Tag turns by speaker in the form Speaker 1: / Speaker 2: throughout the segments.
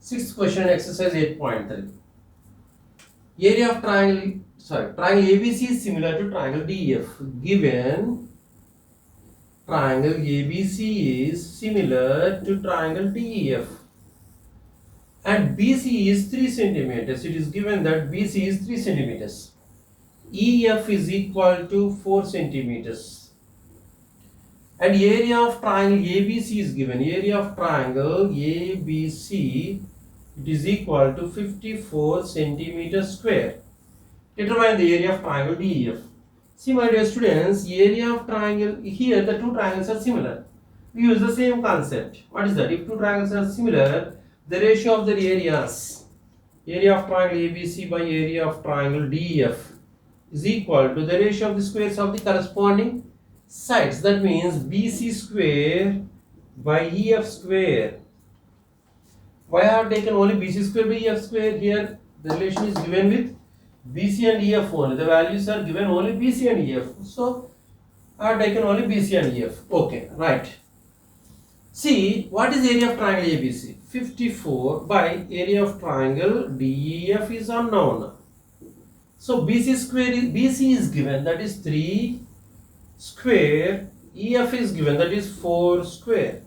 Speaker 1: Sixth question, exercise 8.3. Area of triangle ABC is similar to triangle DEF. Given triangle ABC is similar to triangle DEF and BC is 3 centimeters. It is given that BC is 3 centimeters. EF is equal to 4 centimeters. And area of triangle ABC is given. Area of triangle ABC, it is equal to 54 centimeters square. Determine the area of triangle DEF. See, my dear students, area of triangle, here the two triangles are similar. We use the same concept. What is that? If two triangles are similar, the ratio of their areas, area of triangle ABC by area of triangle DEF is equal to the ratio of the squares of the corresponding sides. That means BC square by EF square. Why I have taken only BC square by EF square? Here the relation is given with BC and EF only. The values are given only BC and EF. So I have taken only BC and EF. Okay, right. See, what is area of triangle ABC? 54 by area of triangle DEF is unknown. So BC is given, that is 3 square. EF is given, that is 4 square.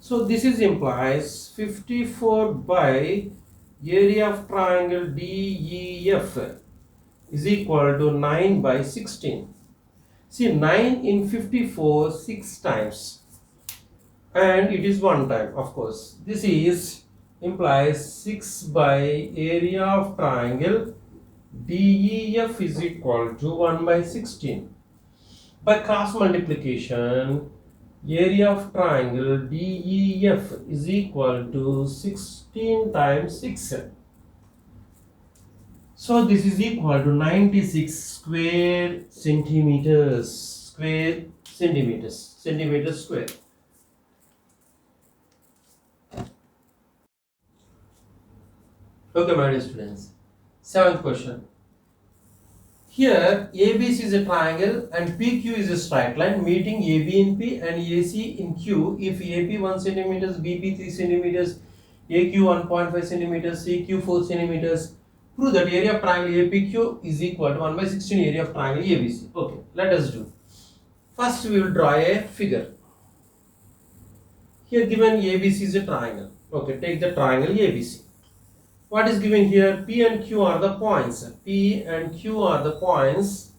Speaker 1: So this is implies 54 by area of triangle DEF is equal to 9 by 16. See, 9 in 54 6 times and it is 1 time, of course. This is implies 6 by area of triangle DEF is equal to 1 by 16. By cross multiplication, area of triangle DEF is equal to 16 times 6. So this is equal to 96 square centimeters. Centimeters square. Okay, my dear students. Seventh question. Here ABC is a triangle and PQ is a straight line meeting AB in P and AC in Q. If AP 1 centimeters, BP 3 centimeters, AQ 1.5 centimeters, CQ 4 centimeters, prove that area of triangle APQ is equal to 1 by 16 area of triangle ABC. Okay, let us do. First we will draw a figure. Here given ABC is a triangle. Okay, take the triangle ABC. What is given here? P and Q are the points. P and Q are the points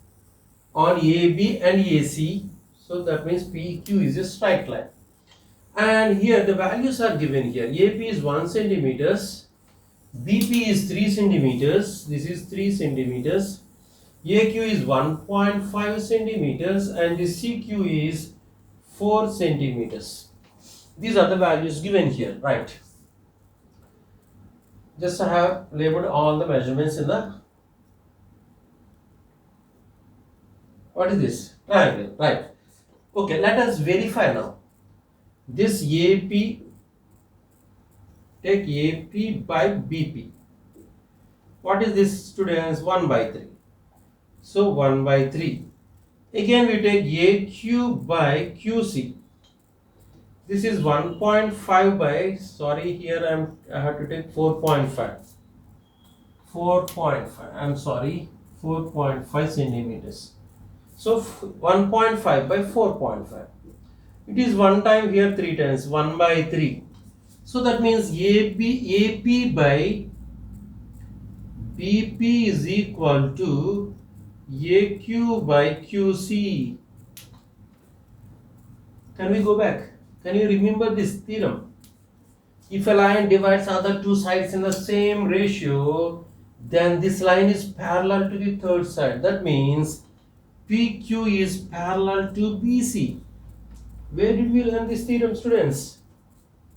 Speaker 1: on AB and AC. So that means PQ is a straight line. And here the values are given here. AP is 1 centimeters. BP is 3 centimeters. This is 3 centimeters. AQ is 1.5 centimeters. And the CQ is 4 centimeters. These are the values given here, right? Just I have labeled all the measurements in the, what is this? Triangle, right? Okay, let us verify now. This AP, take AP by BP. What is this, students? 1 by 3. So 1 by 3. Again we take AQ by QC. This is 1.5 by, sorry, here I have to take 4.5. 4.5, I'm sorry, 4.5 centimeters. So 1.5 by 4.5. It is 1 time here 3 times, 1 by 3. So that means AP by BP is equal to AQ by QC. Can we go back? Can you remember this theorem? If a line divides other two sides in the same ratio, then this line is parallel to the third side. That means PQ is parallel to BC. Where did we learn this theorem, students?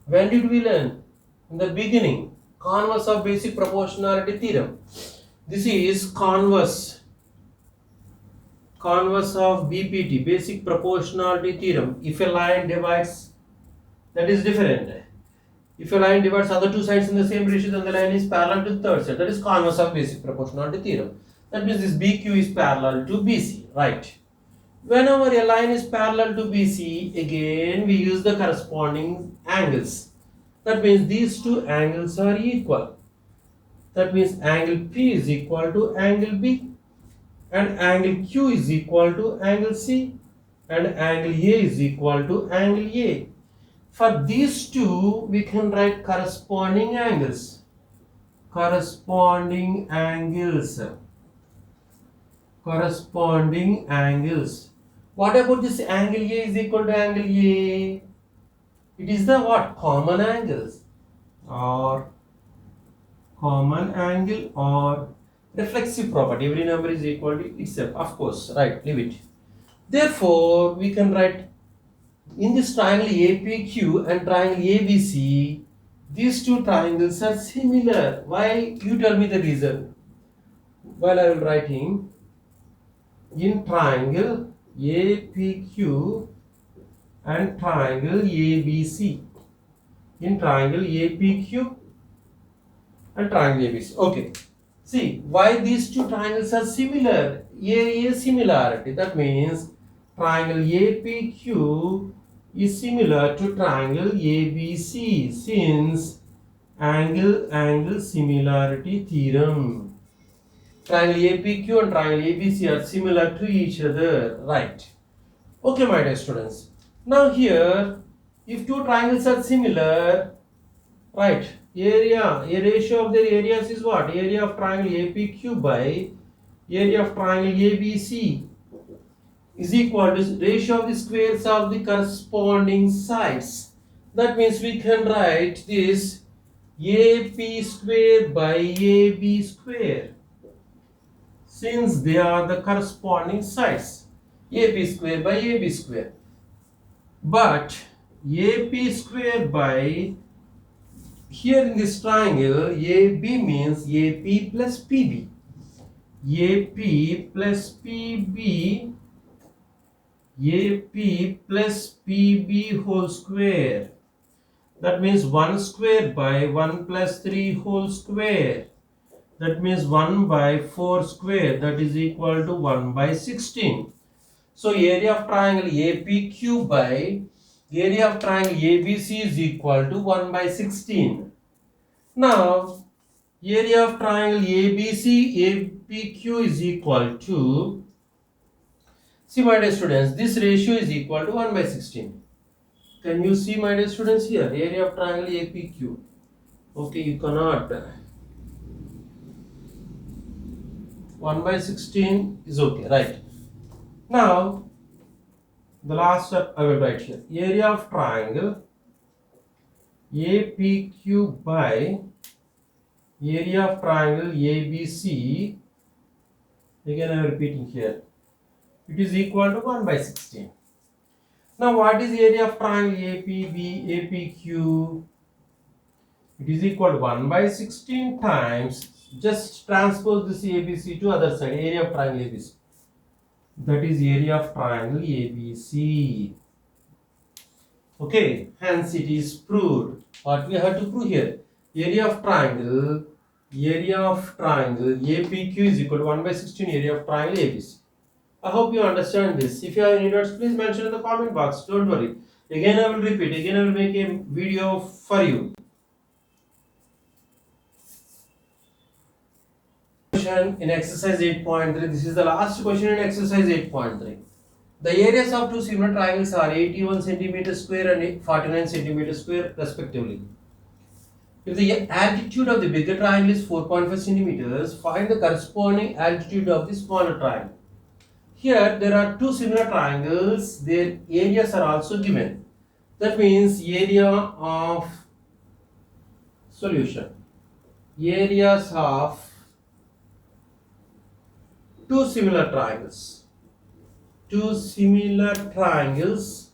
Speaker 1: When did we learn? In the beginning. Converse of basic proportionality theorem. This is converse of BPT, basic proportionality theorem. If a line divides, that is different. If a line divides other two sides in the same ratio, then the line is parallel to the third side. That is converse of basic proportionality theorem. That means this BQ is parallel to BC, right? Whenever a line is parallel to BC, again we use the corresponding angles. That means these two angles are equal. That means angle P is equal to angle B, and angle Q is equal to angle C, and angle A is equal to angle A. For these two, we can write corresponding angles. Corresponding angles. Corresponding angles. What about this angle A is equal to angle A? It is the what? Common angles, or common angle, or reflexive property. Every number is equal to itself. Of course, right? Leave it. Therefore, we can write in this triangle APQ and triangle ABC, these two triangles are similar. Why? You tell me the reason. While I am writing, in triangle APQ and triangle ABC. In triangle APQ and triangle ABC. Okay. See, why these two triangles are similar? A similarity. That means triangle APQ is similar to triangle ABC, since angle similarity theorem. Triangle APQ and triangle ABC are similar to each other, right? Okay, my dear students. Now here, if two triangles are similar, right, a ratio of their areas is what? Area of triangle APQ by area of triangle ABC is equal to ratio of the squares of the corresponding sides. That means we can write this AP square by AB square, since they are the corresponding sides. AP square by AB square. But AP square by, here in this triangle, AB means AP plus PB. AP plus PB, AP plus PB whole square. That means 1 square by 1 plus 3 whole square. That means 1 by 4 square. That is equal to 1 by 16. So area of triangle APQ by area of triangle ABC is equal to 1 by 16. Now, area of triangle APQ is equal to, see my dear students, this ratio is equal to 1 by 16. Can you see my dear students here? Area of triangle APQ. Okay, you cannot. 1 by 16 is okay, right? Now, the last step I will write here. Area of triangle APQ by area of triangle ABC. Again, I am repeating here. It is equal to 1 by 16. Now, what is the area of triangle APQ? It is equal to 1 by 16 times, just transpose this ABC to other side, area of triangle ABC. That is area of triangle ABC. Okay, hence it is proved. What we have to prove here? Area of triangle APQ is equal to 1 by 16 area of triangle ABC. I hope you understand this. If you have any doubts, please mention in the comment box. Don't worry. Again, I will repeat. Again, I will make a video for you. Question in exercise 8.3. This is the last question in exercise 8.3. The areas of two similar triangles are 81 cm square and 49 cm square respectively. If the altitude of the bigger triangle is 4.5 centimeters, find the corresponding altitude of the smaller triangle. Here there are two similar triangles, their areas are also given. That means area of solution. Areas of two similar triangles. Two similar triangles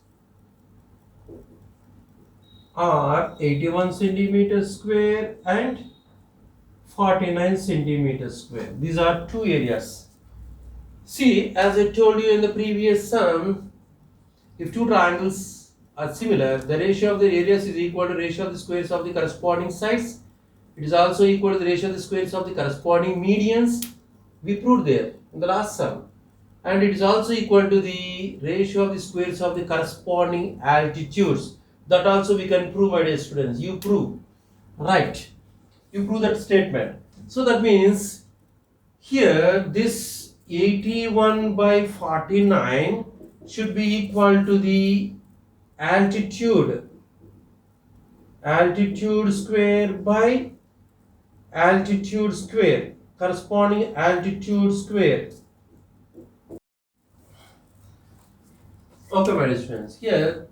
Speaker 1: are 81 centimeters square and 49 centimeters square. These are two areas. See, as I told you in the previous sum, if two triangles are similar, the ratio of the areas is equal to ratio of the squares of the corresponding sides. It is also equal to the ratio of the squares of the corresponding medians. We proved there in the last sum. And it is also equal to the ratio of the squares of the corresponding altitudes. That also we can prove, my dear students. You prove. Right. You prove that statement. So that means here this 81 by 49 should be equal to the altitude square by altitude square, corresponding altitude square. Okay, my dear students, here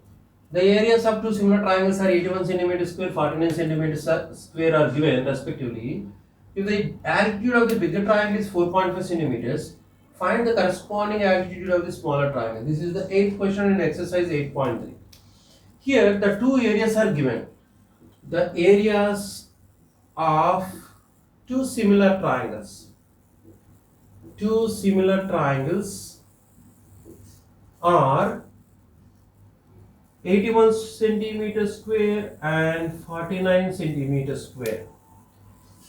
Speaker 1: the areas of two similar triangles are 81 cm square, 49 cm square are given respectively. If the altitude of the bigger triangle is 4.5 centimeters, find the corresponding altitude of the smaller triangle. This is the 8th question in exercise 8.3. Here the two areas are given. The areas of two similar triangles. Two similar triangles are 81 centimeter square and 49 centimeter square.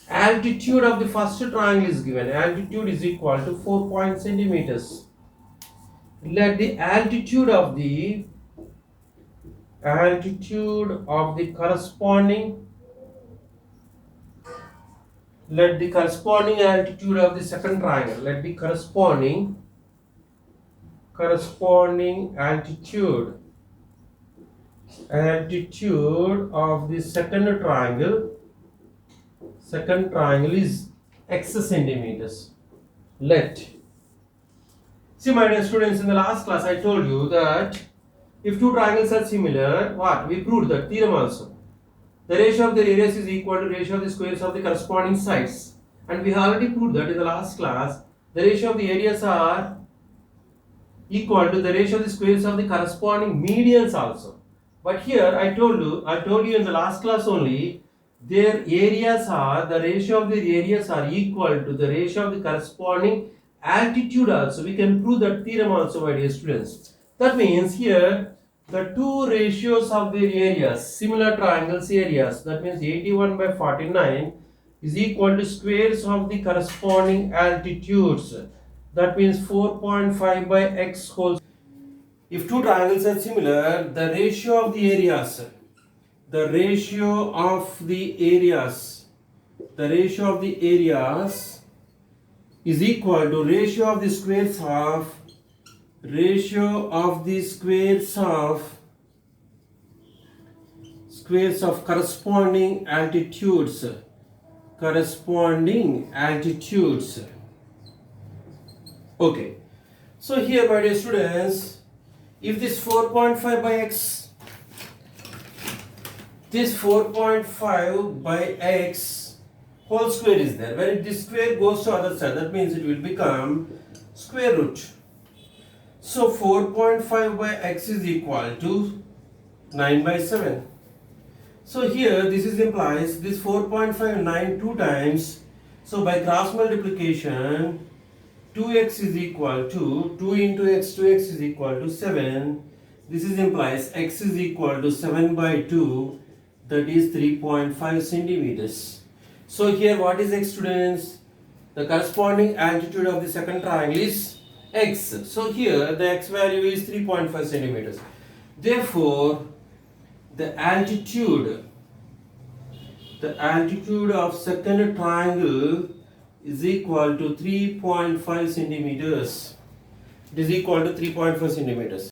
Speaker 1: Altitude of the first triangle is given. Altitude is equal to 4 centimeters. Let the altitude of the corresponding altitude of the second triangle. Let the corresponding altitude of the second triangle is x centimeters. See, my dear students, in the last class I told you that if two triangles are similar, what? We proved that theorem also. The ratio of the areas is equal to ratio of the squares of the corresponding sides. And we already proved that in the last class. The ratio of the areas are equal to the ratio of the squares of the corresponding medians also. But here I told you in the last class only, the ratio of the areas are equal to the ratio of the corresponding altitude also. We can prove that theorem also, my dear students. That means here the two ratios of the areas, similar triangles areas, that means 81 by 49 is equal to squares of the corresponding altitudes. That means 4.5 by x whole. If two triangles are similar, the ratio of the areas is equal to ratio of the squares of corresponding altitudes. Okay. So here, my dear students, if this 4.5 by x whole square is there, when this square goes to other side, that means it will become square root. So 4.5 by x is equal to 9 by 7. So here this implies this 4.5 9 two times. So by cross multiplication, 2x is equal to 2 into x, 2x is equal to 7. This implies x is equal to 7 by 2, that is 3.5 centimeters. So here what is x, students? The corresponding altitude of the second triangle is x. So here the x value is 3.5 centimeters. Therefore, the altitude of second triangle is equal to 3.5 centimeters. It is equal to 3.5 centimeters.